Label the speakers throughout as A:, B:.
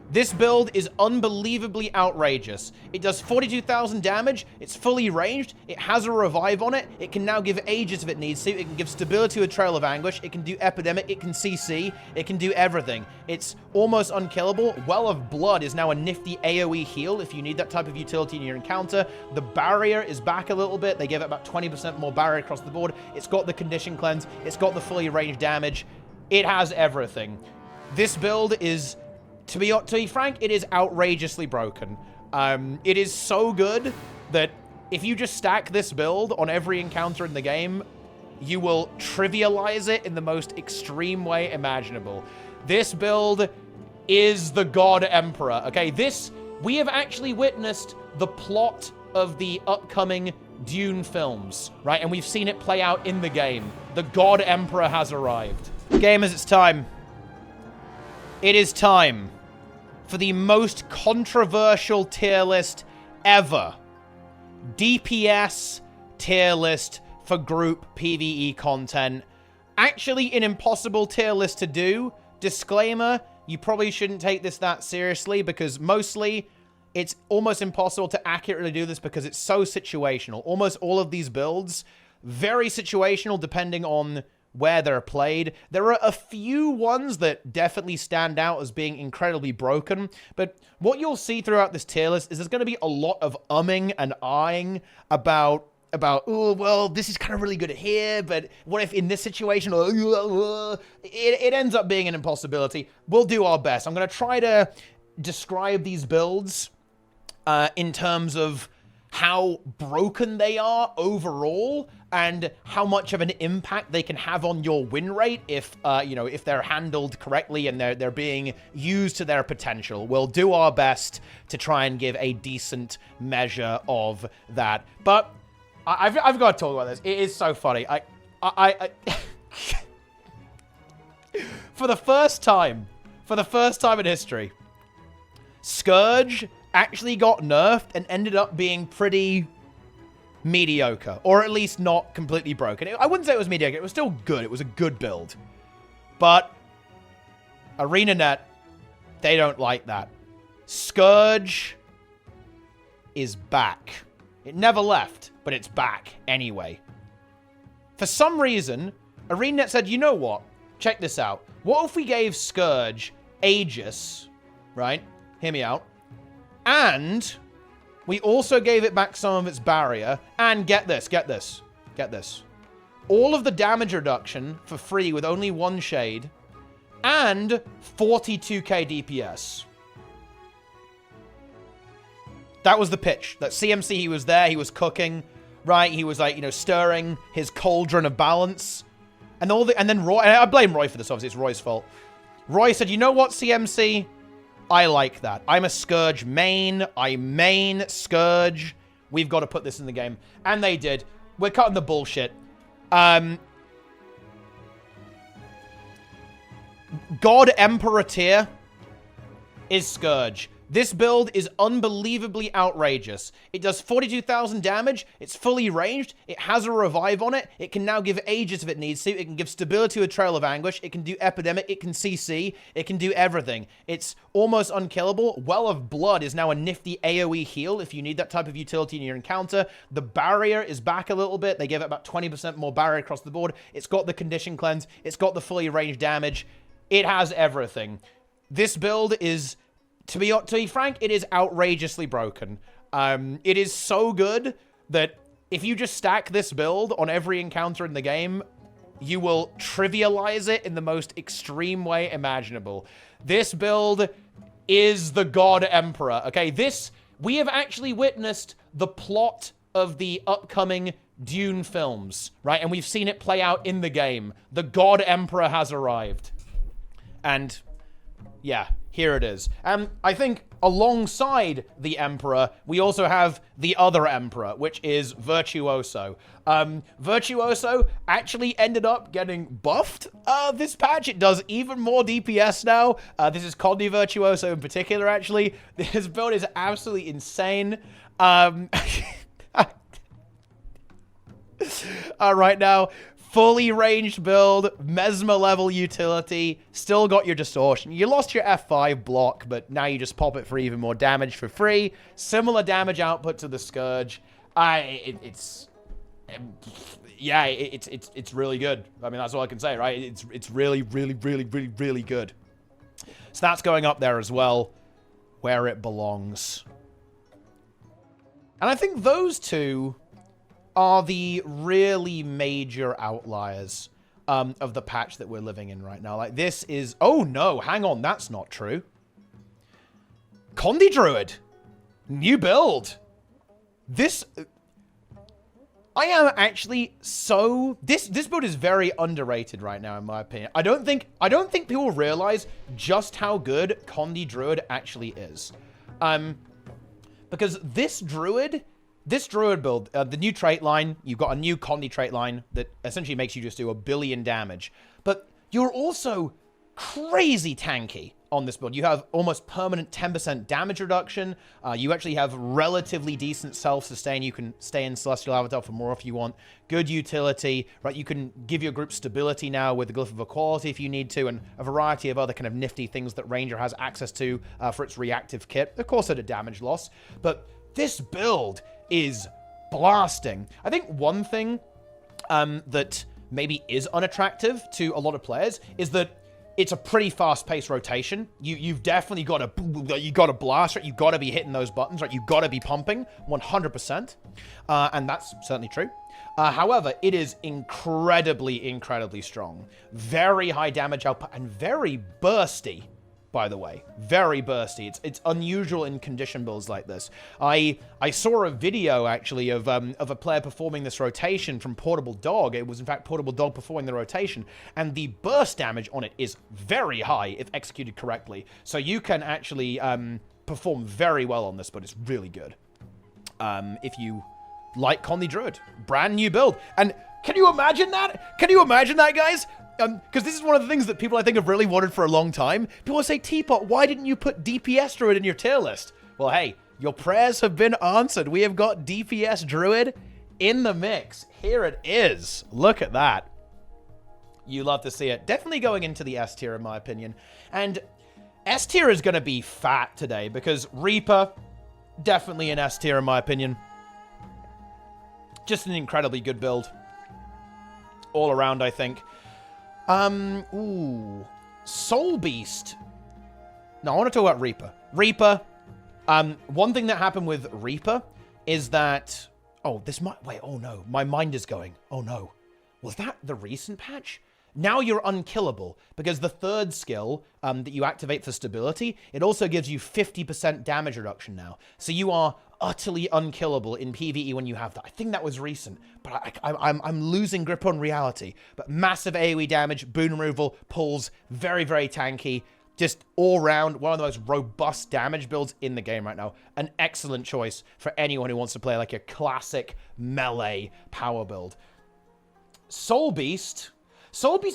A: This build is unbelievably outrageous. It does 42,000 damage, it's fully ranged, it has a revive on it, it can now give Aegis if it needs to, it can give stability with Trail of Anguish, it can do Epidemic, it can CC, it can do everything. It's almost unkillable. Well of Blood is now a nifty AoE heal if you need that type of utility in your encounter. The barrier is back a little bit, they give it about 20% more barrier across the board. It's got the Condition Cleanse, it's got the fully ranged damage, it has everything. This build is... To be frank, it is outrageously broken. It is so good that if you just stack this build on every encounter in the game, you will trivialize it in the most extreme way imaginable. This build is the God Emperor, okay? We have actually witnessed the plot of the upcoming Dune films, right? And we've seen it play out in the game. The God Emperor has arrived. Gamers, it's time. It is time for the most controversial tier list ever. DPS tier list for group PvE content. Actually an impossible tier list to do. Disclaimer, you probably shouldn't take this that seriously because mostly it's almost impossible to accurately do this because it's so situational. Almost all of these builds, very situational depending on where they're played. There are a few ones that definitely stand out as being incredibly broken, but what you'll see throughout this tier list is there's going to be a lot of umming and ahhing about, oh, well, this is kind of really good here, but what if in this situation, it ends up being an impossibility. We'll do our best. I'm going to try to describe these builds in terms of how broken they are overall and how much of an impact they can have on your win rate if, if they're handled correctly and they're being used to their potential. We'll do our best to try and give a decent measure of that. But I've got to talk about this. It is so funny. I for the first time in history, Scourge actually got nerfed and ended up being pretty mediocre, or at least not completely broken. I wouldn't say it was mediocre. It was still good. It was a good build. But ArenaNet, they don't like that. Scourge is back. It never left, but it's back anyway. For some reason, ArenaNet said, you know what? Check this out. What if we gave Scourge Aegis, right? Hear me out. And we also gave it back some of its barrier. And get this. All of the damage reduction for free with only one shade. And 42k DPS. That was the pitch. That CMC, he was there. He was cooking, right? He was like, stirring his cauldron of balance. And then Roy, and I blame Roy for this, obviously. It's Roy's fault. Roy said, you know what, CMC? I like that. I'm a Scourge main. I main Scourge. We've got to put this in the game. And they did. We're cutting the bullshit. God Emperor tier is Scourge. This build is unbelievably outrageous. It does 42,000 damage, it's fully ranged, it has a revive on it, it can now give Aegis if it needs to, it can give stability with Trail of Anguish, it can do Epidemic, it can CC, it can do everything. It's almost unkillable. Well of Blood is now a nifty AoE heal if you need that type of utility in your encounter. The barrier is back a little bit, they give it about 20% more barrier across the board. It's got the Condition Cleanse, it's got the fully ranged damage, it has everything. This build is... To be frank, it is outrageously broken. It is so good that if you just stack this build on every encounter in the game, you will trivialize it in the most extreme way imaginable. This build is the God Emperor, okay? We have actually witnessed the plot of the upcoming Dune films, right? And we've seen it play out in the game. The God Emperor has arrived. And, yeah. Here it is. I think alongside the Emperor, we also have the other Emperor, which is Virtuoso. Virtuoso actually ended up getting buffed this patch. It does even more DPS now. This is Condi Virtuoso in particular, actually. This build is absolutely insane. Right now, Fully ranged build, Mesmer level utility, still got your distortion. You lost your F5 block, but now you just pop it for even more damage for free. Similar damage output to the Scourge. It's really good. I mean, that's all I can say, right? It's really, really, really, really, really good. So that's going up there as well, where it belongs. And I think those two are the really major outliers of the patch that we're living in right now. Like, this is... Oh, no, hang on, that's not true. Condi Druid. New build. This... I am actually so... This build is very underrated right now, in my opinion. I don't think people realize just how good Condi Druid actually is. Because this Druid build, the new trait line, you've got a new Condi trait line that essentially makes you just do 1 billion damage. But you're also crazy tanky on this build. You have almost permanent 10% damage reduction. You actually have relatively decent self-sustain. You can stay in Celestial Avatar for more if you want. Good utility, right? You can give your group stability now with the Glyph of Equality if you need to, and a variety of other kind of nifty things that Ranger has access to for its reactive kit. Of course, at a damage loss. But this build is blasting. I think one thing that maybe is unattractive to a lot of players is that it's a pretty fast-paced rotation. You've definitely got to blast, right? You've got to be hitting those buttons, right? You've got to be pumping 100%, and that's certainly true. However, it is incredibly, incredibly strong. Very high damage output and very bursty, by the way. Very bursty. It's unusual in condition builds like this. I saw a video, actually, of a player performing this rotation from Portable Dog. It was, in fact, Portable Dog performing the rotation, and the burst damage on it is very high if executed correctly. So you can actually perform very well on this, but it's really good. If you like Condi Druid. Brand new build. And can you imagine that? Can you imagine that, guys? Because this is one of the things that people, I think, have really wanted for a long time. People say, Teapot, why didn't you put DPS Druid in your tier list? Well, hey, your prayers have been answered. We have got DPS Druid in the mix. Here it is. Look at that. You love to see it. Definitely going into the S tier, in my opinion. And S tier is going to be fat today because Reaper, definitely an S tier, in my opinion. Just an incredibly good build. All around, I think. Soulbeast. No, I want to talk about Reaper. Reaper. One thing that happened with Reaper is that... Oh, this might... Wait, oh no. My mind is going. Oh no. Was that the recent patch? Now you're unkillable, because the third skill that you activate for stability, it also gives you 50% damage reduction now. So you are utterly unkillable in PvE when you have that. I think that was recent, but I'm losing grip on reality. But massive AoE damage, boon removal, pulls, very, very tanky. Just all round, one of the most robust damage builds in the game right now. An excellent choice for anyone who wants to play like a classic melee power build. Soulbeast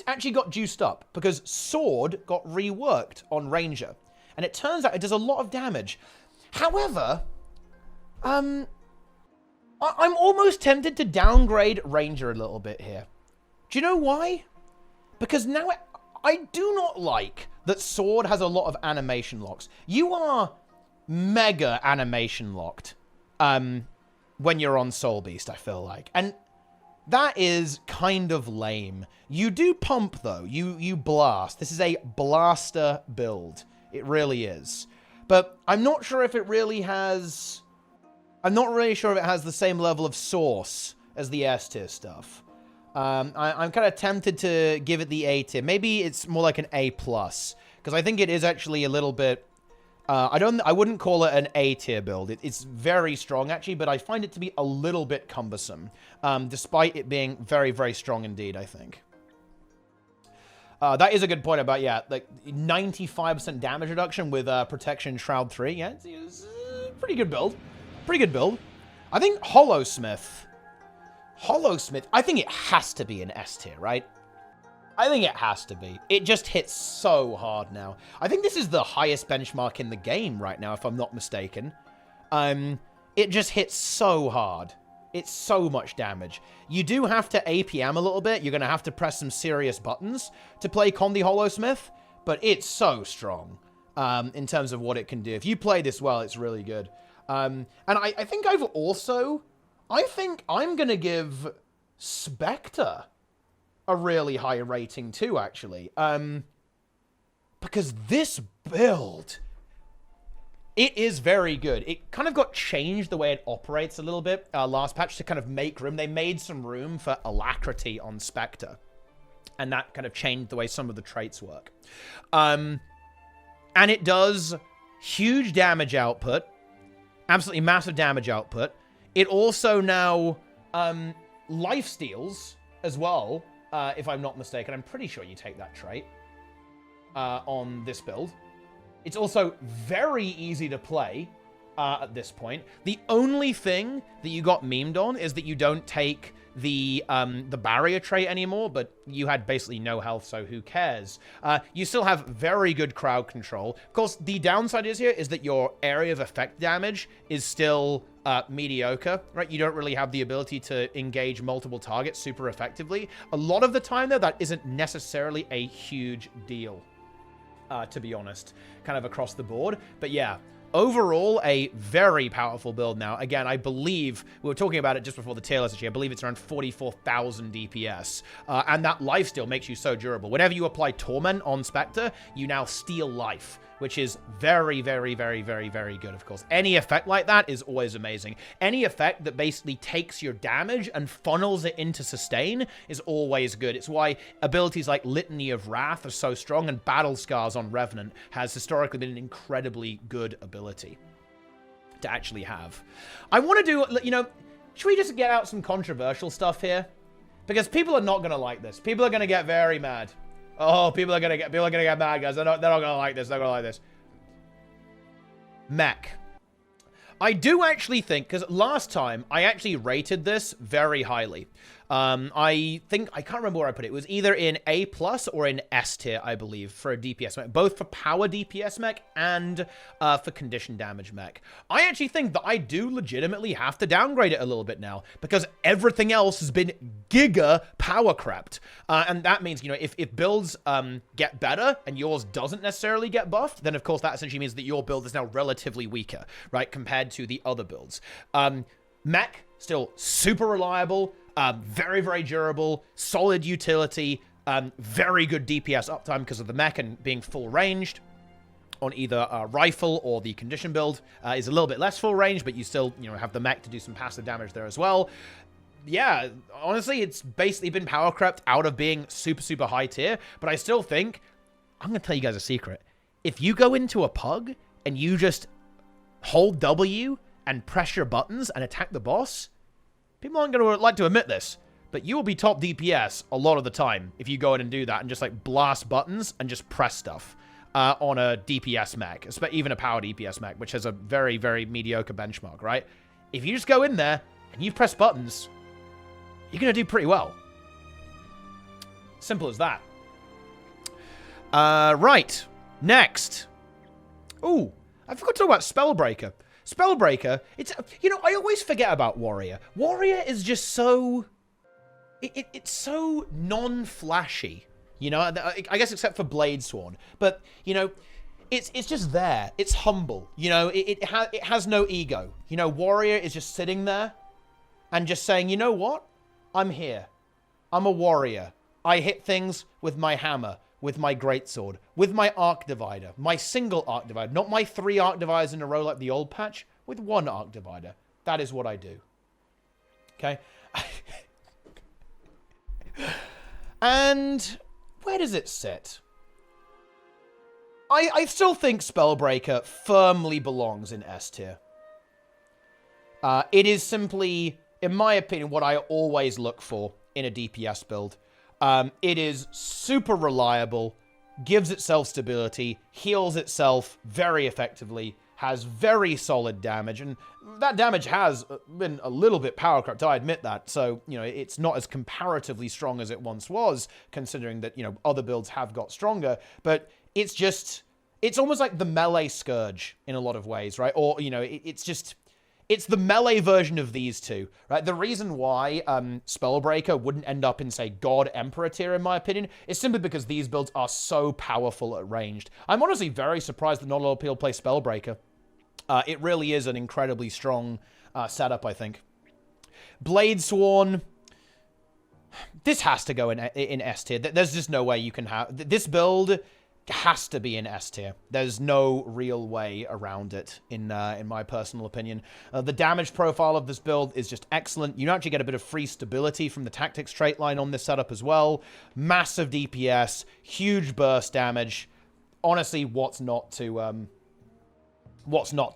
A: actually got juiced up because Sword got reworked on Ranger. And it turns out it does a lot of damage. However, I'm almost tempted to downgrade Ranger a little bit here. Do you know why? Because now I do not like that Sword has a lot of animation locks. You are mega animation locked when you're on Soulbeast, I feel like. And that is kind of lame. You do pump, though. You blast. This is a blaster build. It really is. But I'm not sure if it really has... I'm not really sure if it has the same level of sauce as the S tier stuff. I'm kind of tempted to give it the A tier. Maybe it's more like an A+. Because I think it is actually a little bit... I wouldn't call it an A tier build. It's very strong, actually, but I find it to be a little bit cumbersome. Despite it being very, very strong indeed, I think. That is a good point about, yeah, like 95% damage reduction with Protection Shroud 3. Yeah, it's a pretty good build. Pretty good build. I think Holosmith, I think it has to be an S tier, right? I think it has to be. It just hits so hard now. I think this is the highest benchmark in the game right now, if I'm not mistaken. It just hits so hard. It's so much damage. You do have to APM a little bit. You're going to have to press some serious buttons to play Con the Holosmith, but it's so strong in terms of what it can do. If you play this well, it's really good. And I think I'm going to give Specter a really high rating too, actually. Because this build... It is very good. It kind of got changed the way it operates a little bit last patch to kind of make room. They made some room for Alacrity on Specter. And that kind of changed the way some of the traits work. And it does huge damage output. Absolutely massive damage output. It also now life steals as well, if I'm not mistaken. I'm pretty sure you take that trait on this build. It's also very easy to play at this point. The only thing that you got memed on is that you don't take the barrier trait anymore, but you had basically no health, so who cares? You still have very good crowd control. Of course, the downside is that your area of effect damage is still mediocre, right? You don't really have the ability to engage multiple targets super effectively. A lot of the time, though, that isn't necessarily a huge deal. To be honest, kind of across the board. But yeah, overall, a very powerful build now. Again, I believe, we were talking about it just before the tail actually, I believe it's around 44,000 DPS. And that lifesteal makes you so durable. Whenever you apply Torment on Specter, you now steal life, which is very, very, very, very, very good, of course. Any effect like that is always amazing. Any effect that basically takes your damage and funnels it into sustain is always good. It's why abilities like Litany of Wrath are so strong, and Battle Scars on Revenant has historically been an incredibly good ability to actually have. I want to do, you know, should we just get out some controversial stuff here? Because people are not going to like this. People are going to get very mad. Oh, people are gonna get mad, guys. They're not gonna like this. They're gonna like this. Mech. I do actually think, because last time I actually rated this very highly. I can't remember where I put it. It was either in A+ or in S tier, I believe, for a DPS mech. Both for power DPS mech and for condition damage mech. I actually think that I do legitimately have to downgrade it a little bit now, because everything else has been giga power crept. And that means, you know, if builds get better and yours doesn't necessarily get buffed, then of course that essentially means that your build is now relatively weaker, right, compared to the other builds. Mech, still super reliable. Very, very durable, solid utility, very good DPS uptime because of the mech and being full ranged on either rifle or the condition build is a little bit less full range, but you still, you know, have the mech to do some passive damage there as well. Yeah, honestly, it's basically been power crept out of being super, super high tier, but I still think, I'm going to tell you guys a secret. If you go into a pug and you just hold W and press your buttons and attack the boss, people aren't going to like to admit this, but you will be top DPS a lot of the time if you go in and do that and just like blast buttons and just press stuff on a DPS mech, even a power DPS mech, which has a very, very mediocre benchmark, right? If you just go in there and you press buttons, you're going to do pretty well. Simple as that. Right. Next. Ooh, I forgot to talk about Spellbreaker. Spellbreaker, it's, you know, I always forget about Warrior. Warrior is just so, it's so non-flashy, you know, I guess except for Bladesworn. But, you know, it's just there. It's humble, you know, it has no ego. You know, Warrior is just sitting there and just saying, you know what? I'm here. I'm a warrior. I hit things with my hammer, with my greatsword, with my arc divider, my single arc divider, not my 3 arc dividers in a row like the old patch, with 1 arc divider. That is what I do. Okay? And where does it sit? I still think Spellbreaker firmly belongs in S tier. It is simply, in my opinion, what I always look for in a DPS build. It is super reliable, gives itself stability, heals itself very effectively, has very solid damage, and that damage has been a little bit power crept, I admit that. So, you know, it's not as comparatively strong as it once was, considering that, you know, other builds have got stronger, but it's just, it's almost like the melee Scourge in a lot of ways, right? Or, you know, it's It's the melee version of these two, right? The reason why Spellbreaker wouldn't end up in, say, God Emperor tier, in my opinion, is simply because these builds are so powerful at ranged. I'm honestly very surprised that not a lot of people play Spellbreaker. It really is an incredibly strong setup, I think. Bladesworn. This has to go in S tier. There's just no way you can have... This build has to be in S tier. There's no real way around it, in my personal opinion. The damage profile of this build is just excellent. You actually get a bit of free stability from the tactics trait line on this setup as well. Massive DPS, huge burst damage. Honestly, what's not to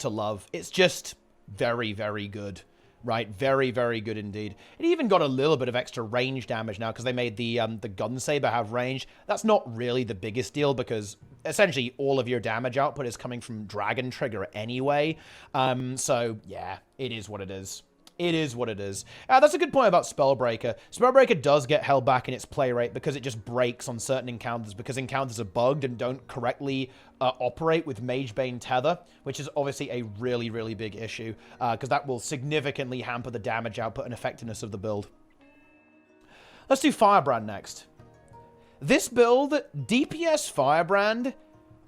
A: love? It's just very, very good. Right, very, very good indeed. It even got a little bit of extra range damage now because they made the Gunsaber have range. That's not really the biggest deal because essentially all of your damage output is coming from Dragon Trigger anyway. So yeah, it is what it is. It is what it is. That's a good point about Spellbreaker. Spellbreaker does get held back in its play rate because it just breaks on certain encounters because encounters are bugged and don't correctly operate with Magebane Tether, which is obviously a really, really big issue because that will significantly hamper the damage output and effectiveness of the build. Let's do Firebrand next. This build, DPS Firebrand,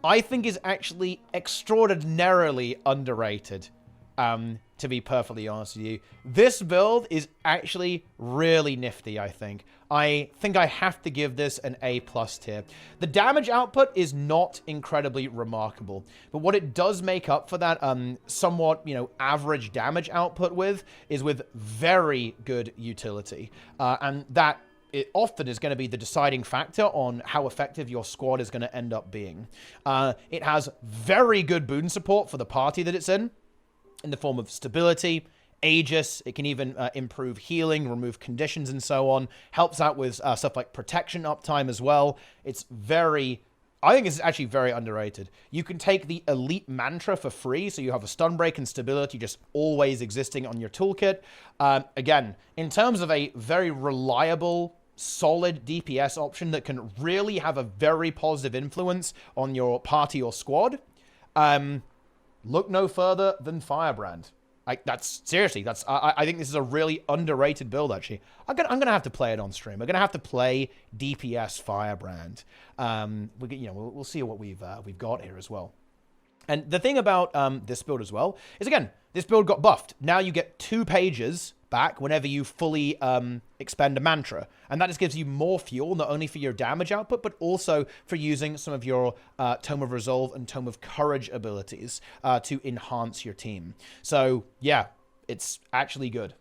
A: I think is actually extraordinarily underrated. To be perfectly honest with you. This build is actually really nifty, I think. I think I have to give this an A+ tier. The damage output is not incredibly remarkable, but what it does make up for that somewhat, average damage output is with very good utility. And that it often is going to be the deciding factor on how effective your squad is going to end up being. It has very good boon support for the party that it's in the form of stability, Aegis. It can even improve healing, remove conditions, and so on. Helps out with stuff like protection uptime as well. It's very... I think it's actually very underrated. You can take the Elite Mantra for free, so you have a stun break and stability just always existing on your toolkit. Again, in terms of a very reliable, solid DPS option that can really have a very positive influence on your party or squad, look no further than Firebrand. Seriously, I think this is a really underrated build, actually. I'm gonna have to play it on stream. We're gonna have to play DPS Firebrand. We'll see what we've got here as well. And the thing about this build as well is, again, this build got buffed. Now you get 2 pages back whenever you fully expend a mantra. And that just gives you more fuel, not only for your damage output, but also for using some of your Tome of Resolve and Tome of Courage abilities to enhance your team. So, yeah, it's actually good.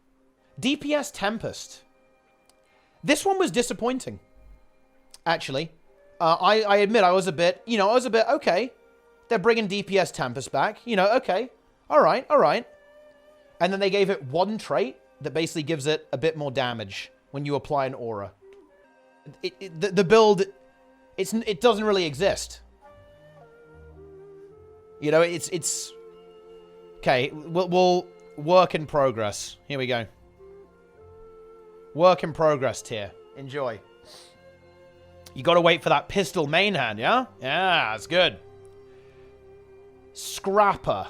A: DPS Tempest. This one was disappointing, actually. I admit I was a bit, okay, they're bringing DPS Tempest back. Okay, all right. And then they gave it one trait that basically gives it a bit more damage when you apply an aura. The build, it doesn't really exist. It's okay. We'll work in progress. Here we go. Work in progress tier. Enjoy. You got to wait for that pistol main hand, yeah? Yeah, that's good. Scrapper.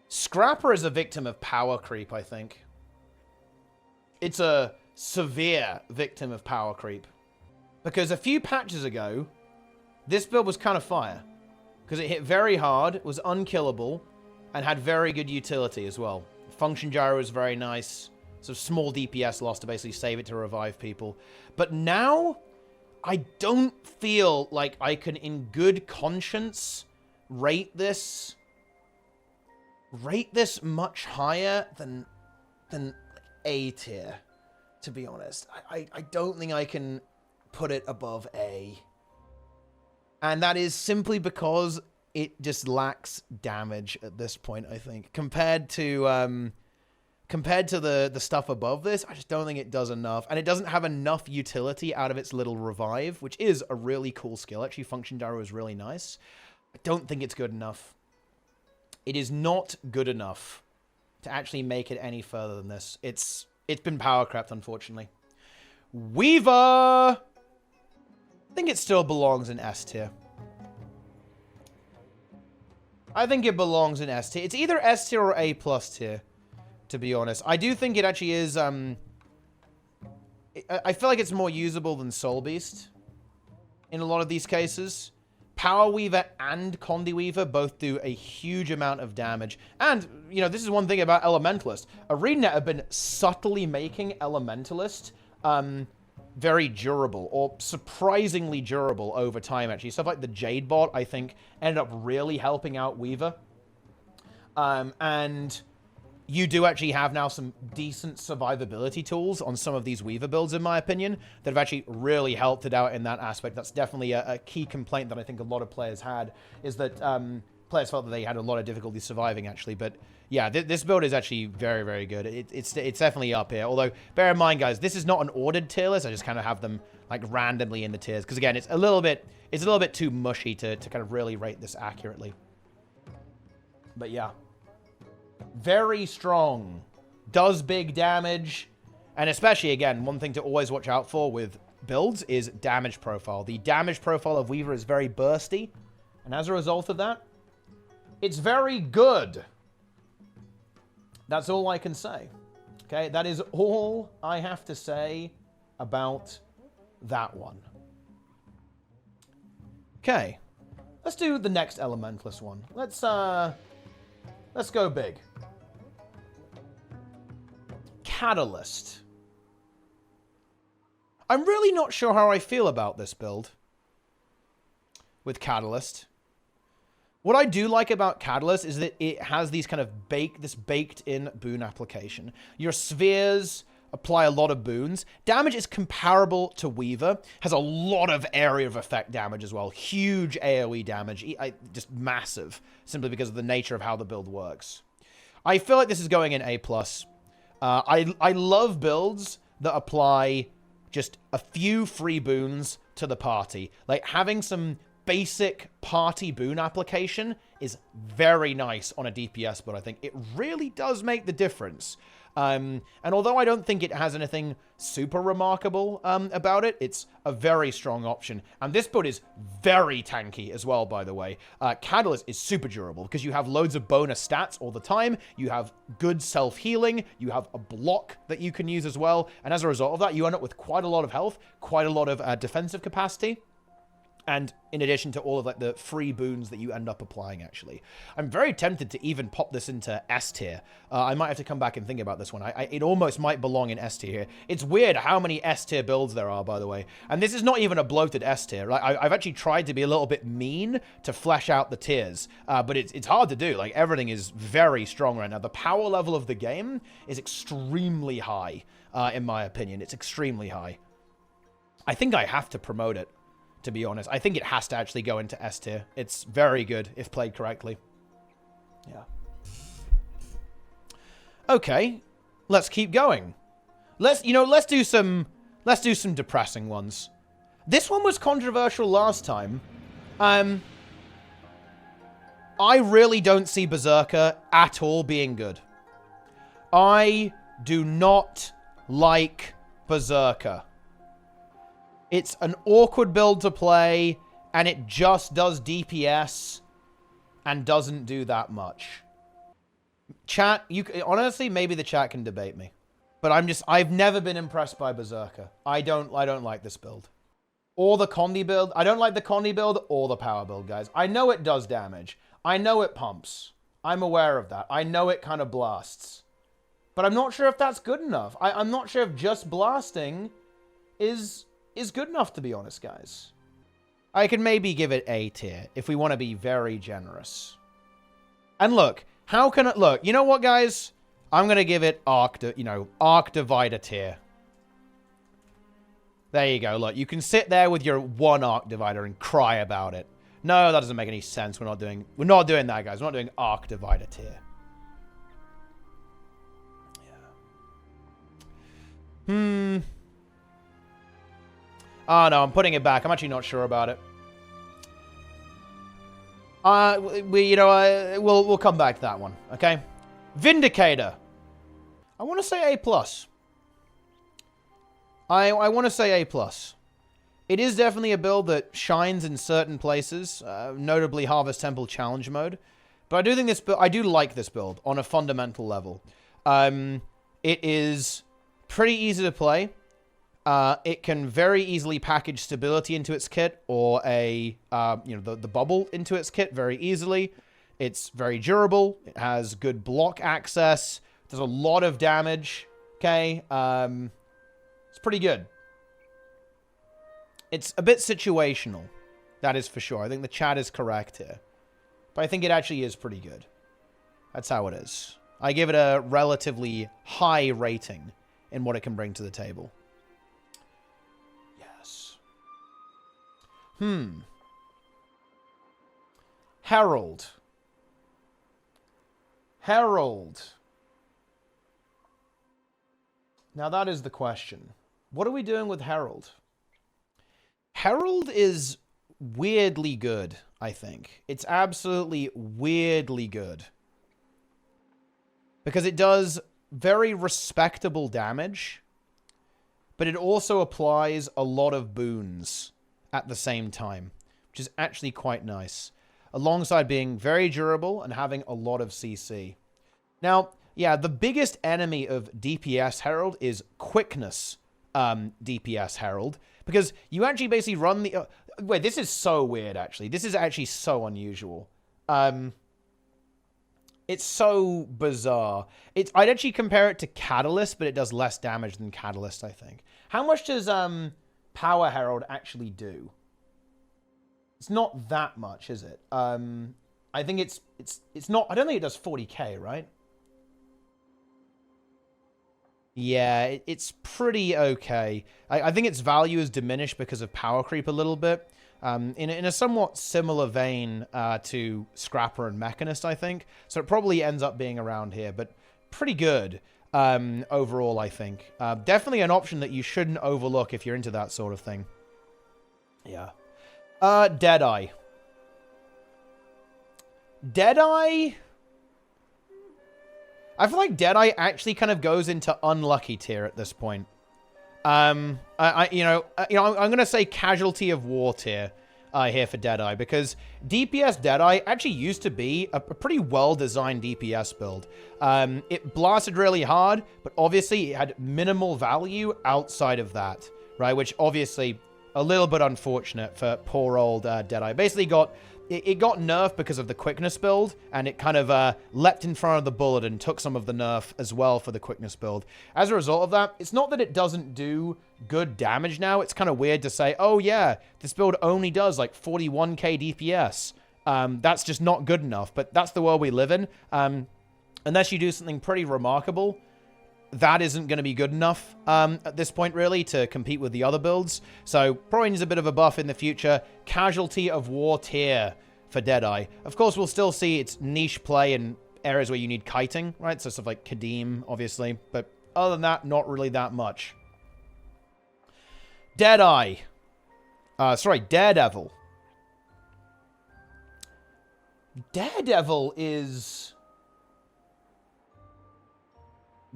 A: Scrapper is a victim of power creep, I think. It's a severe victim of power creep. Because a few patches ago, this build was kind of fire. Because it hit very hard, was unkillable, and had very good utility as well. Function gyro was very nice. So small DPS loss to basically save it to revive people. But now, I don't feel like I can, in good conscience, rate this much higher than A tier, to be honest. I don't think I can put it above A. And that is simply because it just lacks damage at this point, I think. Compared to the stuff above this, I just don't think it does enough. And it doesn't have enough utility out of its little revive, which is a really cool skill. Actually, Function Gyro is really nice. I don't think it's good enough. It is not good enough to actually make it any further than this. It's been power crept, unfortunately. Weaver! I think it still belongs in S tier. I think it belongs in S tier. It's either S tier or A+ tier. to be honest. I do think it actually is, I feel like it's more usable than Soulbeast in a lot of these cases. Power Weaver and Condi Weaver both do a huge amount of damage. And, you know, this is one thing about Elementalist. ArenaNet have been subtly making Elementalist very durable, or surprisingly durable over time, actually. Stuff like the Jade bot, I think, ended up really helping out Weaver. And you do actually have now some decent survivability tools on some of these Weaver builds, in my opinion, that have actually really helped it out in that aspect. That's definitely a key complaint that I think a lot of players had, is that players felt that they had a lot of difficulty surviving, actually. But yeah, this build is actually very, very good. It's definitely up here. Although, bear in mind, guys, this is not an ordered tier list. I just kind of have them like randomly in the tiers. Because again, it's a little bit too mushy to kind of really rate this accurately. But yeah. Very strong. Does big damage. And especially, again, one thing to always watch out for with builds is damage profile. The damage profile of Weaver is very bursty. And as a result of that, it's very good. That's all I can say. Okay, that is all I have to say about that one. Okay. Let's do the next Elementalist one. Let's go big. Catalyst. I'm really not sure how I feel about this build with Catalyst. What I do like about Catalyst is that it has these kind of baked-in boon application. Your spheres apply a lot of boons. Damage is comparable to Weaver. Has a lot of area of effect damage as well. Huge AoE damage. Just massive. Simply because of the nature of how the build works. I feel like this is going in A+. I love builds that apply just a few free boons to the party. Like, having some basic party boon application is very nice on a DPS build, I think. It really does make the difference. And although I don't think it has anything super remarkable about it, it's a very strong option. And this build is very tanky as well, by the way. Catalyst is super durable because you have loads of bonus stats all the time. You have good self-healing. You have a block that you can use as well. And as a result of that, you end up with quite a lot of health, quite a lot of defensive capacity. And in addition to all of like the free boons that you end up applying, actually. I'm very tempted to even pop this into S tier. I might have to come back and think about this one. It almost might belong in S tier here. It's weird how many S tier builds there are, by the way. And this is not even a bloated S tier. Like, I've actually tried to be a little bit mean to flesh out the tiers. But it's hard to do. Like, everything is very strong right now. The power level of the game is extremely high, in my opinion. It's extremely high. I think I have to promote it, to be honest. I think it has to actually go into S tier. It's very good if played correctly. Yeah. Okay, let's keep going. Let's do some depressing ones. This one was controversial last time. I really don't see Berserker at all being good. I do not like Berserker. It's an awkward build to play, and it just does DPS and doesn't do that much. Chat, honestly, maybe the chat can debate me. But I've never been impressed by Berserker. I don't like this build. Or the Condi build. I don't like the Condi build or the power build, guys. I know it does damage. I know it pumps. I'm aware of that. I know it kind of blasts. But I'm not sure if that's good enough. I'm not sure if just blasting is good enough, to be honest, guys. I can maybe give it A tier if we want to be very generous. And look, look, you know what, guys? I'm going to give it Arc Divider tier. There you go. Look, you can sit there with your one Arc Divider and cry about it. No, that doesn't make any sense. We're not doing that, guys. We're not doing Arc Divider tier. Yeah. Oh, no, I'm putting it back. I'm actually not sure about it. We'll come back to that one, okay? Vindicator. I want to say A+. I want to say A+. It is definitely a build that shines in certain places, notably Harvest Temple Challenge mode. But I do like this build on a fundamental level. It is pretty easy to play. It can very easily package stability into its kit, or the bubble into its kit very easily. It's very durable. It has good block access. Does a lot of damage. Okay, it's pretty good. It's a bit situational, that is for sure. I think the chat is correct here, but I think it actually is pretty good. That's how it is. I give it a relatively high rating in what it can bring to the table. Yes. Herald. Now that is the question. What are we doing with Herald? Herald is weirdly good, I think. It's absolutely weirdly good. Because it does very respectable damage, but it also applies a lot of boons at the same time, which is actually quite nice, alongside being very durable and having a lot of CC. Now, yeah, the biggest enemy of DPS Herald is quickness DPS Herald, because you actually basically run the... wait, this is so weird, actually. This is actually so unusual. It's so bizarre. I'd actually compare it to Catalyst, but it does less damage than Catalyst, I think. How much does Power Herald actually do? It's not that much, is it? I think it's not... I don't think it does 40k, right? Yeah, it's pretty okay. I think its value is diminished because of power creep a little bit. In a somewhat similar vein to Scrapper and Mechanist, I think. So it probably ends up being around here, but pretty good overall, I think. Definitely an option that you shouldn't overlook if you're into that sort of thing. Yeah. Deadeye. Deadeye... I feel like Deadeye actually kind of goes into unlucky tier at this point. I'm going to say casualty of war tier here for Deadeye, because DPS Deadeye actually used to be a pretty well-designed DPS build. It blasted really hard, but obviously it had minimal value outside of that, right? Which obviously a little bit unfortunate for poor old Deadeye. Basically it got nerfed because of the quickness build, and it kind of leapt in front of the bullet and took some of the nerf as well for the quickness build. As a result of that, it's not that it doesn't do good damage now. It's kind of weird to say, oh yeah, this build only does like 41k DPS. That's just not good enough, but that's the world we live in. Unless you do something pretty remarkable, that isn't going to be good enough at this point, really, to compete with the other builds. So probably needs a bit of a buff in the future. Casualty of war tier for Deadeye. Of course, we'll still see its niche play in areas where you need kiting, right? So stuff like Kadim, obviously. But other than that, not really that much. Daredevil.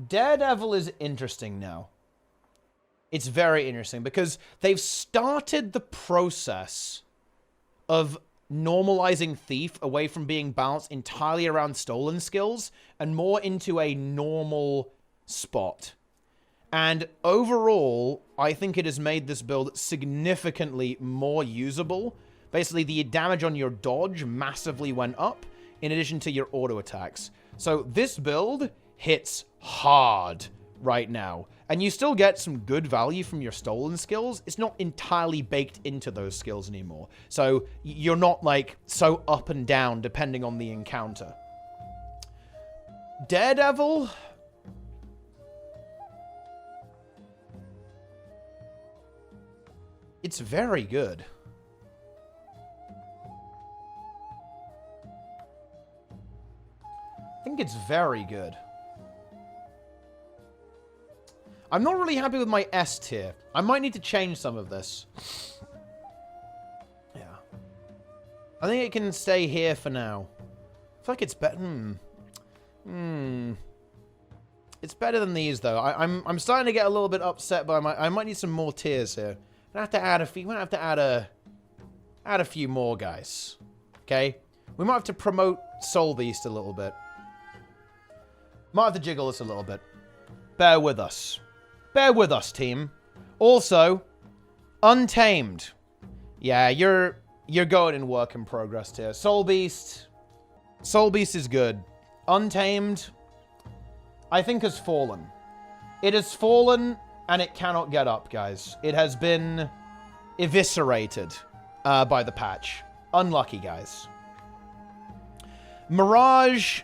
A: Daredevil is interesting now. It's very interesting because they've started the process of normalizing Thief away from being balanced entirely around stolen skills and more into a normal spot. And overall, I think it has made this build significantly more usable. Basically, the damage on your dodge massively went up in addition to your auto attacks. So this build hits hard right now, and you still get some good value from your stolen skills. It's not entirely baked into those skills anymore, so you're not like so up and down depending on the encounter. Daredevil, it's very good. I think it's very good. I'm not really happy with my S tier. I might need to change some of this. Yeah. I think it can stay here for now. I feel like it's better. It's better than these, though. I'm starting to get a little bit upset by I might need some more tiers here. I'm gonna have to add a few. We're gonna have to add a few more, guys. Okay? We might have to promote Soulbeast a little bit. Might have to jiggle this a little bit. Bear with us. Bear with us, team. Also, Untamed. Yeah, you're going in work in progress here. Soulbeast. Soulbeast is good. Untamed, I think, has fallen. It has fallen, and it cannot get up, guys. It has been eviscerated by the patch. Unlucky, guys. Mirage.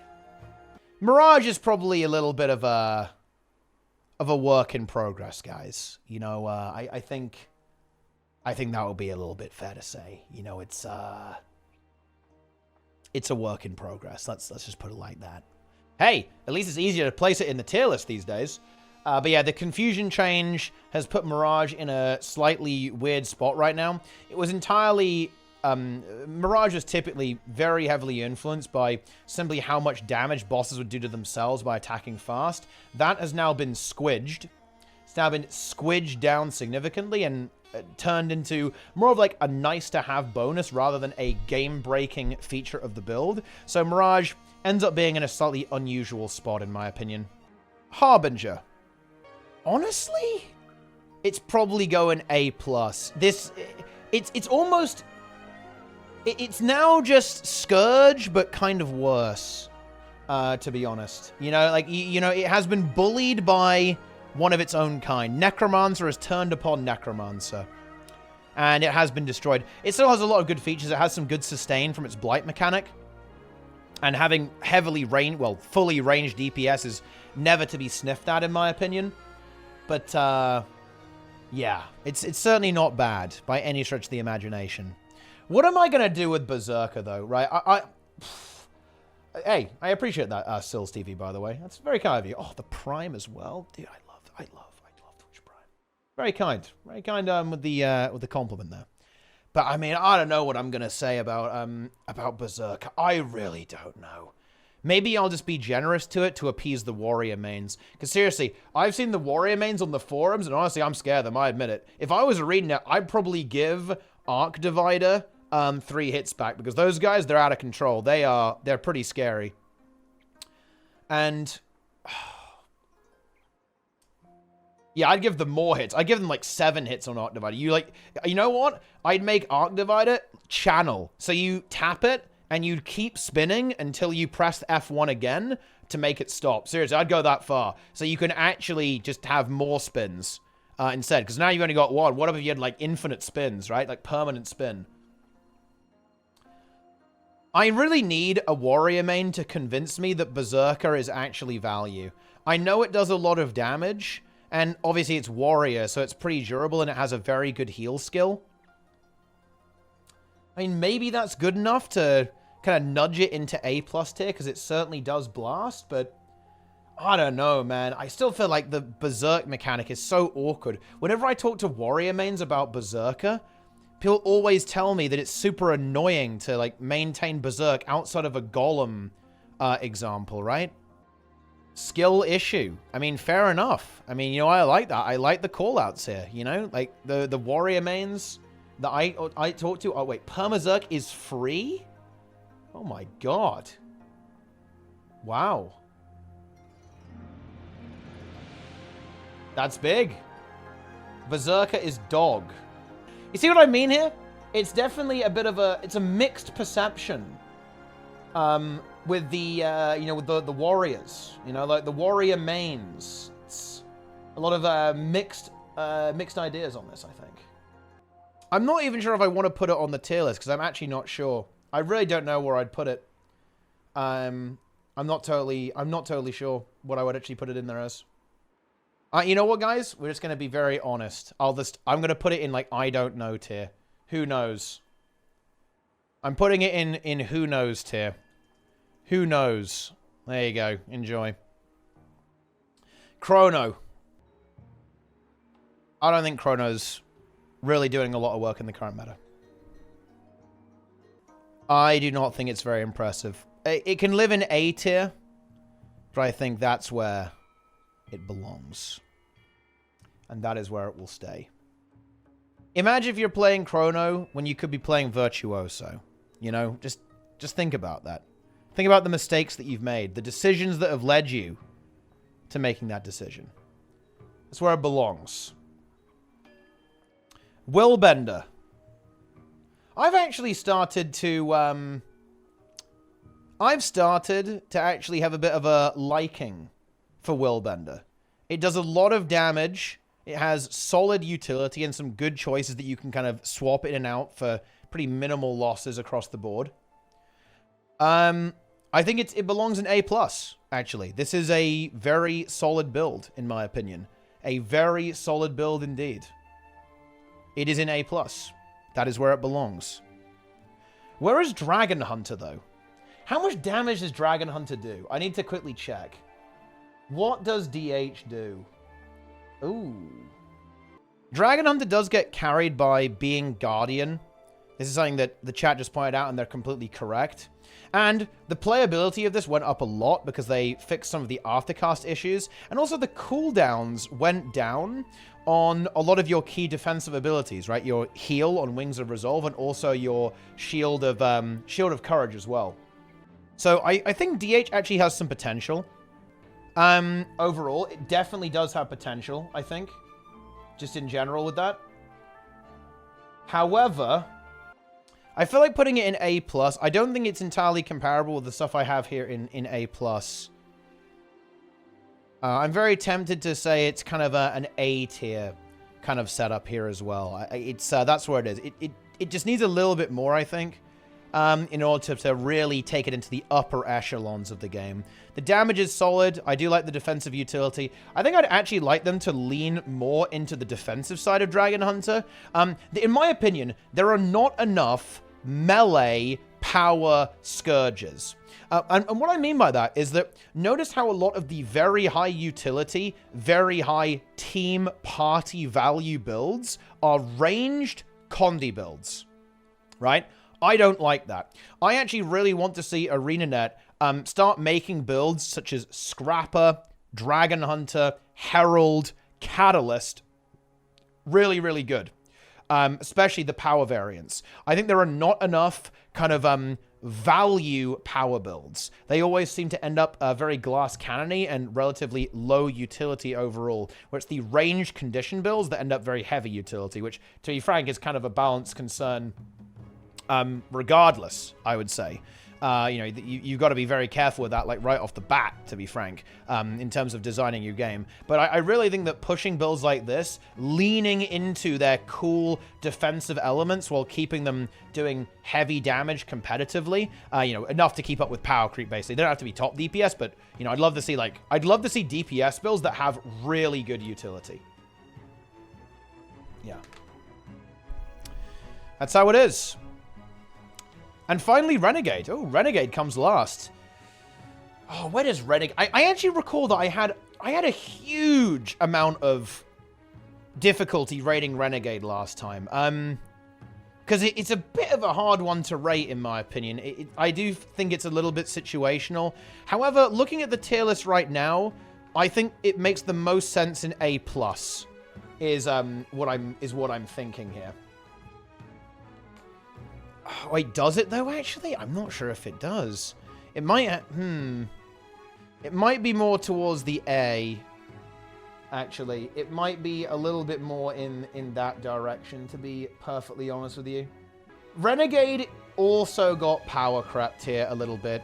A: Mirage is probably a little bit of a work in progress, guys. You know, I think that would be a little bit fair to say. You know, it's a work in progress. Let's just put it like that. Hey, at least it's easier to place it in the tier list these days. But yeah, the confusion change has put Mirage in a slightly weird spot right now. It was entirely... Mirage is typically very heavily influenced by simply how much damage bosses would do to themselves by attacking fast. That has now been squidged. It's now been squidged down significantly and turned into more of like a nice-to-have bonus rather than a game-breaking feature of the build. So Mirage ends up being in a slightly unusual spot, in my opinion. Harbinger. Honestly, it's probably going A+. It's almost... It's now just Scourge, but kind of worse, to be honest. You know, like, you know, it has been bullied by one of its own kind. Necromancer has turned upon Necromancer, and it has been destroyed. It still has a lot of good features. It has some good sustain from its Blight mechanic, and having heavily ranged, well, fully ranged DPS is never to be sniffed at, in my opinion. But, yeah, it's certainly not bad by any stretch of the imagination. What am I going to do with Berserker, though, right? Hey, I appreciate that, Sills TV, by the way. That's very kind of you. Oh, the Prime as well. Dude, I love Twitch Prime. Very kind with the compliment there. But, I mean, I don't know what I'm going to say about Berserker. I really don't know. Maybe I'll just be generous to it to appease the warrior mains. Because seriously, I've seen the warrior mains on the forums, and honestly, I'm scared of them, I admit it. If I was reading it, I'd probably give Arc Divider 3 hits back, because those guys, they're out of control. They're pretty scary. And yeah, I'd give them more hits. I'd give them like 7 hits on Arc Divider. You know what? I'd make Arc Divider channel. So you tap it and you keep spinning until you press F1 again to make it stop. Seriously, I'd go that far. So you can actually just have more spins instead, because now you've only got one. What if you had like infinite spins, right? Like permanent spin. I really need a warrior main to convince me that Berserker is actually value. I know it does a lot of damage, and obviously it's warrior, so it's pretty durable and it has a very good heal skill. I mean, maybe that's good enough to kind of nudge it into A+ tier, because it certainly does blast, but I don't know, man. I still feel like the Berserk mechanic is so awkward. Whenever I talk to warrior mains about Berserker, people always tell me that it's super annoying to, like, maintain Berserk outside of a Golem example, right? Skill issue. I mean, fair enough. I mean, you know, I like that. I like the callouts here, you know? Like, the warrior mains that I talk to... Oh, wait. Permazerk is free? Oh, my God. Wow. That's big. Berserker is dog. You see what I mean here? It's definitely a bit of a... It's a mixed perception. With the, you know, with the warriors. You know, like the warrior mains. It's a lot of mixed ideas on this, I think. I'm not even sure if I want to put it on the tier list, because I'm actually not sure. I really don't know where I'd put it. I'm not totally sure what I would actually put it in there as. You know what, guys? We're just going to be very honest. I'm going to put it in, like, I don't know tier. Who knows? I'm putting it in who knows tier. Who knows? There you go. Enjoy. Chrono. I don't think Chrono's really doing a lot of work in the current meta. I do not think it's very impressive. It can live in A tier, but I think that's where it belongs. And that is where it will stay. Imagine if you're playing Chrono when you could be playing Virtuoso. You know, just think about that. Think about the mistakes that you've made, the decisions that have led you to making that decision. That's where it belongs. Willbender. I've actually started to, actually have a bit of a liking for Willbender. It does a lot of damage. It has solid utility and some good choices that you can kind of swap in and out for pretty minimal losses across the board. I think it belongs in A+, actually. This is a very solid build, in my opinion. A very solid build indeed. It is in A+. That is where it belongs. Where is Dragonhunter, though? How much damage does Dragonhunter do? I need to quickly check. What does DH do? Ooh. Dragonhunter does get carried by being Guardian. This is something that the chat just pointed out, and they're completely correct. And the playability of this went up a lot because they fixed some of the aftercast issues. And also the cooldowns went down on a lot of your key defensive abilities, right? Your heal on Wings of Resolve and also your Shield of Courage as well. So I think DH actually has some potential. Overall, it definitely does have potential, I think. Just in general with that. However, I feel like putting it in A+. I don't think it's entirely comparable with the stuff I have here in A+. I'm very tempted to say it's kind of an A tier kind of setup here as well. That's where it is. It just needs a little bit more, I think, in order to really take it into the upper echelons of the game. The damage is solid. I do like the defensive utility. I think I'd actually like them to lean more into the defensive side of Dragonhunter. In my opinion, there are not enough melee power Scourges. And what I mean by that is that notice how a lot of the very high utility, very high team party value builds are ranged Condi builds, right? I don't like that. I actually really want to see ArenaNet start making builds such as Scrapper, Dragonhunter, Herald, Catalyst really, really good. Especially the power variants. I think there are not enough kind of value power builds. They always seem to end up very glass cannon-y and relatively low utility overall, where it's the ranged condition builds that end up very heavy utility, which, to be frank, is kind of a balanced concern regardless, I would say. You've got to be very careful with that, like, right off the bat, to be frank, in terms of designing your game. But I really think that pushing builds like this, leaning into their cool defensive elements while keeping them doing heavy damage competitively, enough to keep up with power creep, basically. They don't have to be top DPS, but, I'd love to see, DPS builds that have really good utility. Yeah. That's how it is. And finally, Renegade. Oh, Renegade comes last. Oh, where does Renegade... I actually recall that I had a huge amount of difficulty rating Renegade last time. Because it's a bit of a hard one to rate, in my opinion. I do think it's a little bit situational. However, looking at the tier list right now, I think it makes the most sense in A+. Is what I'm thinking here. Oh, wait, does it though, actually? I'm not sure if it does. It might, It might be more towards the A, actually. It might be a little bit more in that direction, to be perfectly honest with you. Renegade also got power crept here a little bit.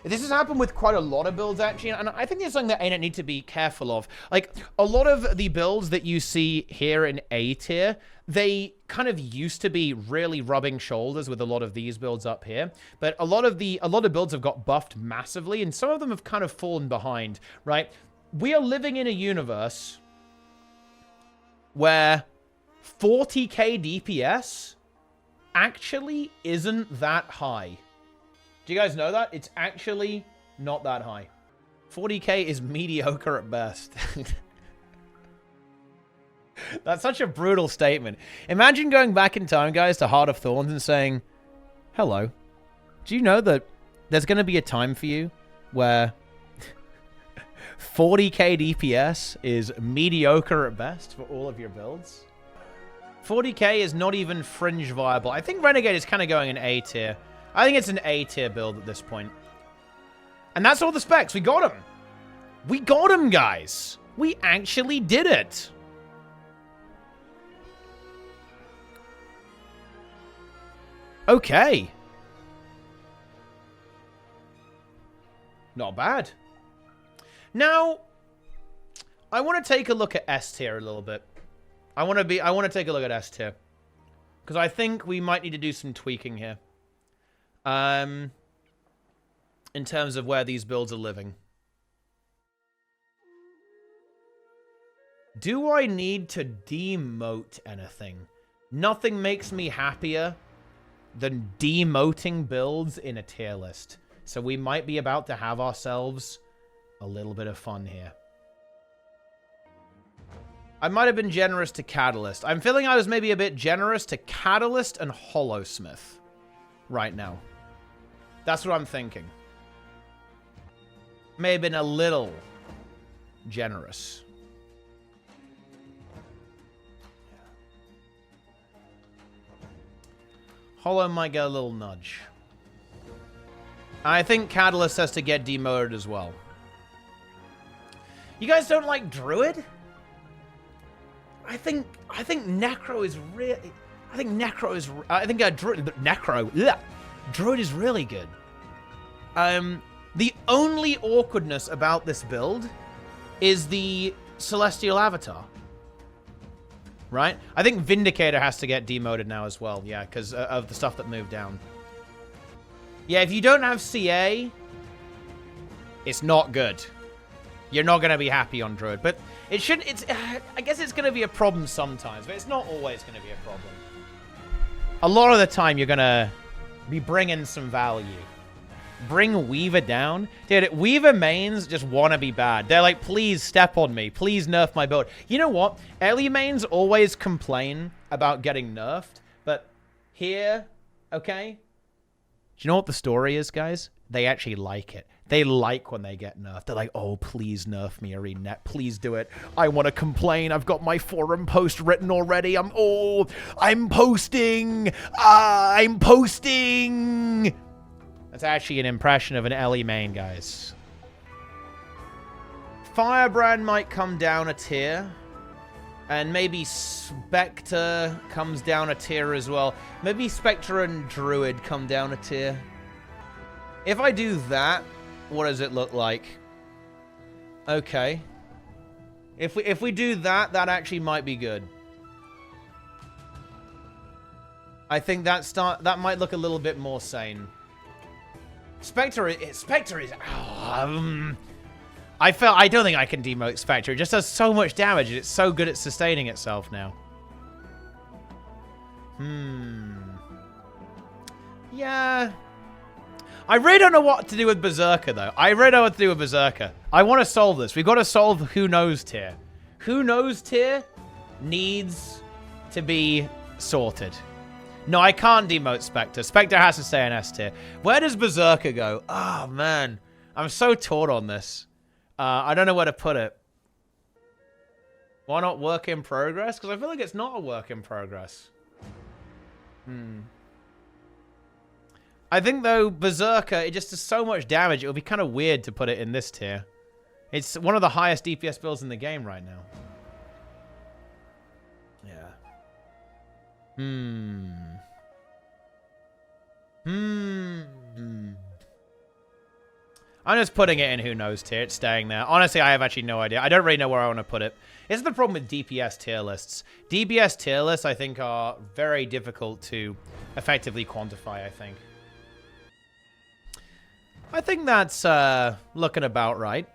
A: This has happened with quite a lot of builds, actually, and I think it's something that ArenaNet need to be careful of. Like, a lot of the builds that you see here in A tier, they kind of used to be really rubbing shoulders with a lot of these builds up here, but a lot of builds have got buffed massively, and some of them have kind of fallen behind, right? We are living in a universe where 40k DPS actually isn't that high. Do you guys know that? It's actually not that high. 40k is mediocre at best. That's such a brutal statement. Imagine going back in time, guys, to Heart of Thorns and saying, hello, do you know that there's going to be a time for you where 40k DPS is mediocre at best for all of your builds? 40k is not even fringe viable. I think Renegade is kind of going in A tier. I think it's an A tier build at this point. And that's all the specs. We got them. We got him, guys. We actually did it. Okay. Not bad. Now, I want to take a look at S tier a little bit. I want to take a look at S tier. Because I think we might need to do some tweaking here. In terms of where these builds are living. Do I need to demote anything? Nothing makes me happier than demoting builds in a tier list. So we might be about to have ourselves a little bit of fun here. I might have been generous to Catalyst. I'm feeling I was maybe a bit generous to Catalyst and Holosmith right now. That's what I'm thinking. May have been a little generous. Holo might get a little nudge. I think Catalyst has to get demoted as well. You guys don't like Druid? I think Necro is really... I think Necro is... I think Druid... Necro... Ugh, Druid is really good. The only awkwardness about this build is the Celestial Avatar. Right? I think Vindicator has to get demoted now as well. Yeah, because of the stuff that moved down. Yeah, if you don't have CA, it's not good. You're not going to be happy on Druid. But it should... I guess it's going to be a problem sometimes, but it's not always going to be a problem. A lot of the time, you're going to be bringing some value. Bring Weaver down. Dude, Weaver mains just want to be bad. They're like, please step on me. Please nerf my build. You know what? Early mains always complain about getting nerfed. But here, okay? Do you know what the story is, guys? They actually like it. They like when they get nerfed. They're like, oh, please nerf me, ArenaNet. Please do it. I want to complain. I've got my forum post written already. I'm posting. I'm posting. That's actually an impression of an Ellie main, guys. Firebrand might come down a tier. And maybe Specter comes down a tier as well. Maybe Specter and Druid come down a tier. If I do that, what does it look like? Okay. If we do that, that actually might be good. I think that might look a little bit more sane. Specter is... I don't think I can demote Specter. It just does so much damage, and it's so good at sustaining itself now. Yeah. I really don't know what to do with Berserker, though. I really don't know what to do with Berserker. I want to solve this. We've got to solve Who Knows tier. Who Knows tier needs to be sorted. No, I can't demote Specter. Specter has to stay in S tier. Where does Berserker go? Oh, man. I'm so torn on this. I don't know where to put it. Why not work in progress? Because I feel like it's not a work in progress. I think, though, Berserker, it just does so much damage, it would be kind of weird to put it in this tier. It's one of the highest DPS builds in the game right now. Yeah. I'm just putting it in Who Knows tier. It's staying there. Honestly, I have actually no idea. I don't really know where I want to put it. This is the problem with DPS tier lists. DPS tier lists, I think, are very difficult to effectively quantify, I think. I think that's looking about right.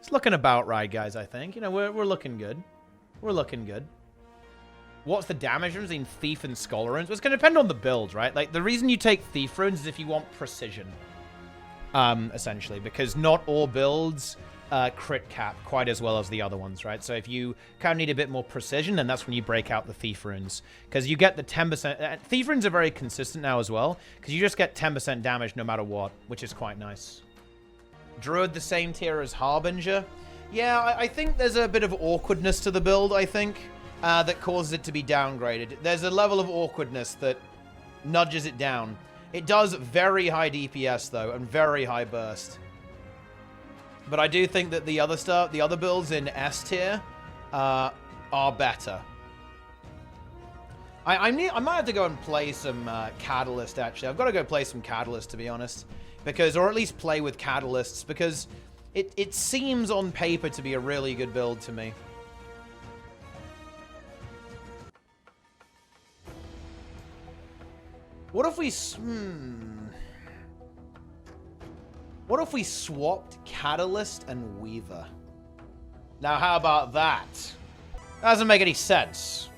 A: It's looking about right, guys, I think. You know, we're looking good. We're looking good. What's the damage difference between Thief and Scholar Runes? Well, it's going to depend on the build, right? Like, the reason you take Thief Runes is if you want precision. Essentially, because not all builds crit cap quite as well as the other ones, right? So if you kind of need a bit more precision, then that's when you break out the Thief Runes. Because you get the 10%... Thief Runes are very consistent now as well, because you just get 10% damage no matter what, which is quite nice. Druid the same tier as Harbinger. Yeah, I think there's a bit of awkwardness to the build, I think, that causes it to be downgraded. There's a level of awkwardness that nudges it down. It does very high DPS, though, and very high burst. But I do think that the other stuff, the other builds in S tier, are better. I might have to go and play some Catalyst, actually. I've got to go play some Catalyst, to be honest. Because, or at least play with Catalysts, because it seems on paper to be a really good build to me. What if we... What if we swapped Catalyst and Weaver? Now, how about that? That doesn't make any sense.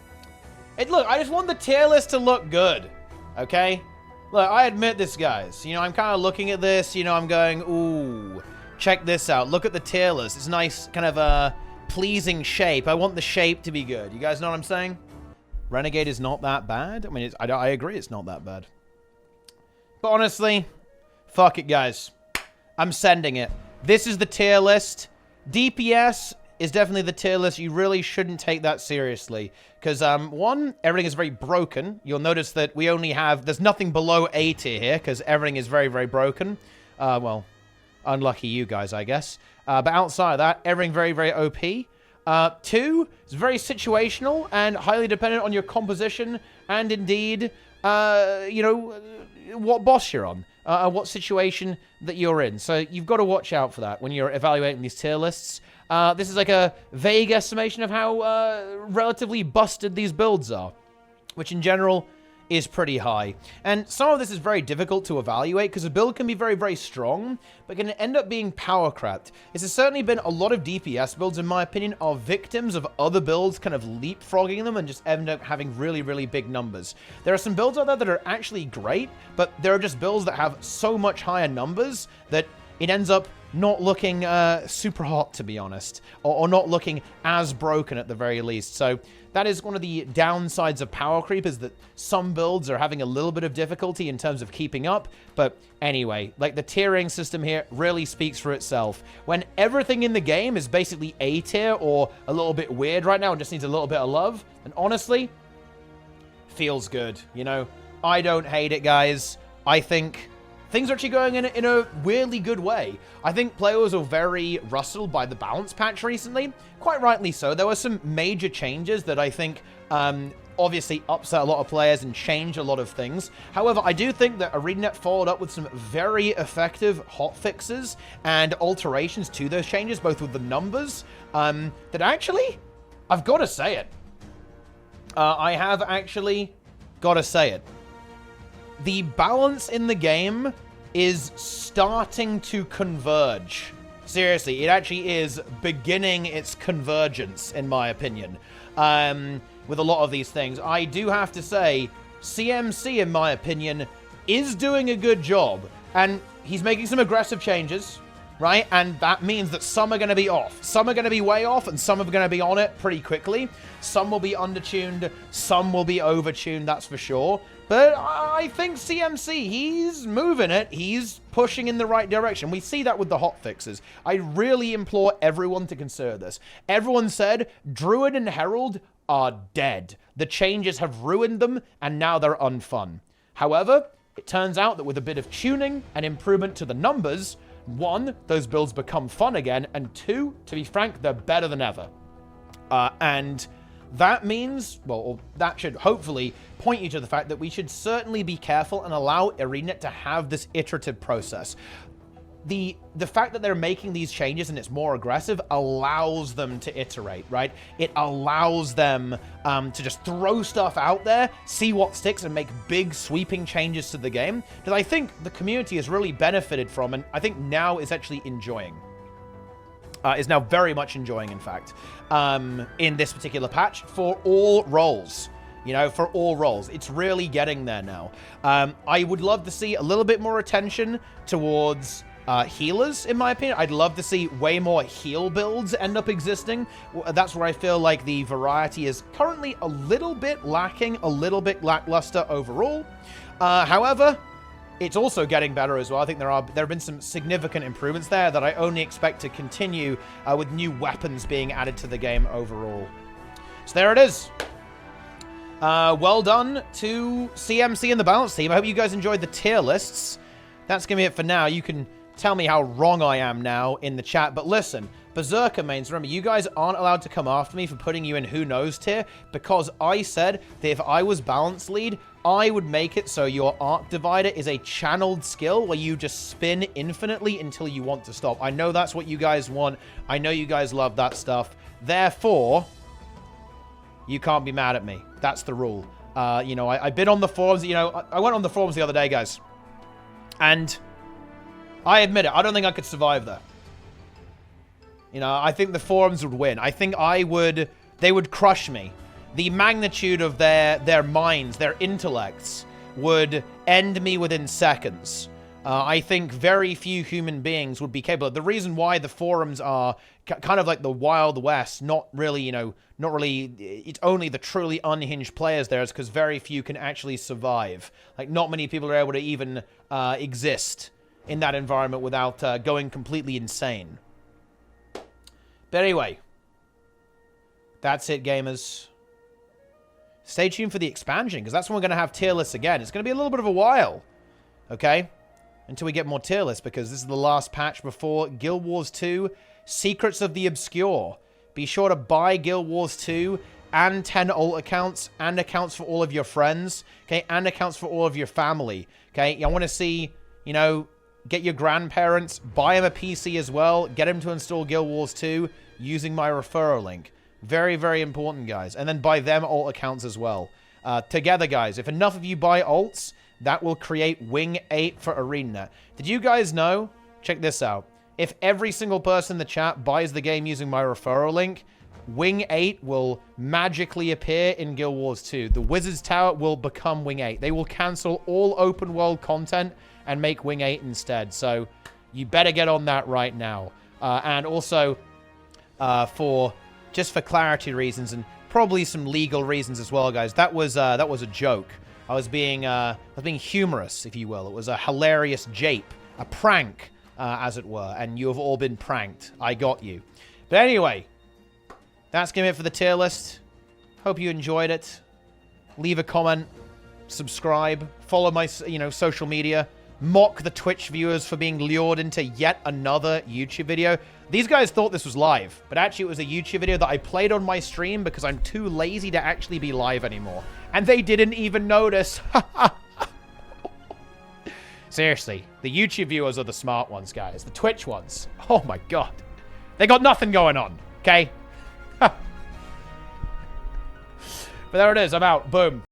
A: Look, I just want the tier list to look good, okay? Look, I admit this, guys. You know, I'm kind of looking at this, you know, I'm going, ooh, check this out. Look at the tier list. It's a nice, kind of a pleasing shape. I want the shape to be good. You guys know what I'm saying? Renegade is not that bad. I mean, I agree it's not that bad. But honestly, fuck it, guys. I'm sending it. This is the tier list. DPS is definitely the tier list. You really shouldn't take that seriously. Because, one, everything is very broken. You'll notice that we only have... There's nothing below A tier here, because everything is very, very broken. Well, unlucky you guys, I guess. But outside of that, everything very, very OP. Two, it's very situational and highly dependent on your composition and, indeed, you know, what boss you're on. What situation that you're in. So you've got to watch out for that when you're evaluating these tier lists. This is like a vague estimation of how relatively busted these builds are, which in general is pretty high. And some of this is very difficult to evaluate because a build can be very, very strong, but can end up being power crapped. This has certainly been a lot of DPS builds, in my opinion, are victims of other builds kind of leapfrogging them and just end up having really, really big numbers. There are some builds out there that are actually great, but there are just builds that have so much higher numbers that it ends up not looking super hot, to be honest, or not looking as broken at the very least. So that is one of the downsides of power creep, is that some builds are having a little bit of difficulty in terms of keeping up. But anyway, like the tiering system here really speaks for itself. When everything in the game is basically A tier or a little bit weird right now and just needs a little bit of love, and honestly, feels good, you know? I don't hate it, guys. I think things are actually going in a weirdly good way. I think players were very rustled by the balance patch recently. Quite rightly so. There were some major changes that I think obviously upset a lot of players and changed a lot of things. However, I do think that ArenaNet followed up with some very effective hotfixes and alterations to those changes, both with the numbers, that actually, I've got to say it. I have actually got to say it. The balance in the game is starting to converge. Seriously, it actually is beginning its convergence, in my opinion, with a lot of these things. I do have to say, CMC, in my opinion, is doing a good job, and he's making some aggressive changes, right? And that means that some are going to be off. Some are going to be way off, and some are going to be on it pretty quickly. Some will be undertuned, some will be overtuned, that's for sure. But I think CMC, he's moving it. He's pushing in the right direction. We see that with the hotfixes. I really implore everyone to consider this. Everyone said Druid and Herald are dead. The changes have ruined them, and now they're unfun. However, it turns out that with a bit of tuning and improvement to the numbers, one, those builds become fun again, and two, to be frank, they're better than ever. And that means, well, that should hopefully point you to the fact that we should certainly be careful and allow ArenaNet to have this iterative process. The fact that they're making these changes and it's more aggressive allows them to iterate, right? It allows them to just throw stuff out there, see what sticks, and make big sweeping changes to the game that I think the community has really benefited from, and I think now is actually enjoying. Is now very much enjoying, in fact, in this particular patch for all roles. You know, for all roles. It's really getting there now. I would love to see a little bit more attention towards healers, in my opinion. I'd love to see way more heal builds end up existing. That's where I feel like the variety is currently a little bit lacking, a little bit lackluster overall. However, it's also getting better as well. I think there have been some significant improvements there that I only expect to continue with new weapons being added to the game overall. So there it is. Well done to CMC and the balance team. I hope you guys enjoyed the tier lists. That's going to be it for now. You can tell me how wrong I am now in the chat. But listen, Berserker mains, remember, you guys aren't allowed to come after me for putting you in who knows tier, because I said that if I was balance lead, I would make it so your Arc Divider is a channeled skill where you just spin infinitely until you want to stop. I know that's what you guys want. I know you guys love that stuff. Therefore, you can't be mad at me. That's the rule. You know, I've been on the forums. You know, I went on the forums the other day, guys. And I admit it, I don't think I could survive there. You know, I think the forums would win. I think they would crush me. The magnitude of their minds, their intellects, would end me within seconds. I think very few human beings would be capable. The reason why the forums are kind of like the Wild West, not really, you know, not really, it's only the truly unhinged players there, is because very few can actually survive. Like, not many people are able to even exist in that environment without going completely insane. But anyway, that's it, gamers. Stay tuned for the expansion, because that's when we're going to have tier lists again. It's going to be a little bit of a while, okay? Until we get more tier lists, because this is the last patch before Guild Wars 2, Secrets of the Obscure. Be sure to buy Guild Wars 2 and 10 alt accounts, and accounts for all of your friends, okay? And accounts for all of your family, okay? I want to see, you know, get your grandparents, buy them a PC as well, get them to install Guild Wars 2 using my referral link. Very, very important, guys. And then buy them alt accounts as well. Together, guys, if enough of you buy alts, that will create Wing 8 for ArenaNet. Did you guys know? Check this out. If every single person in the chat buys the game using my referral link, Wing 8 will magically appear in Guild Wars 2. The Wizard's Tower will become Wing 8. They will cancel all open world content and make Wing 8 instead. So you better get on that right now. And also, just for clarity reasons and probably some legal reasons as well, guys, that was a joke. I was being humorous, if you will. It was a hilarious jape, a prank, as it were. And you have all been pranked. I got you. But anyway, that's gonna be it for the tier list. Hope you enjoyed it. Leave a comment, subscribe, follow my, you know, social media. Mock the Twitch viewers for being lured into yet another YouTube video. These guys thought this was live, but actually it was a YouTube video that I played on my stream because I'm too lazy to actually be live anymore. And they didn't even notice. Seriously, the YouTube viewers are the smart ones, guys. The Twitch ones, oh my god. They got nothing going on, okay? But there it is, I'm out. Boom.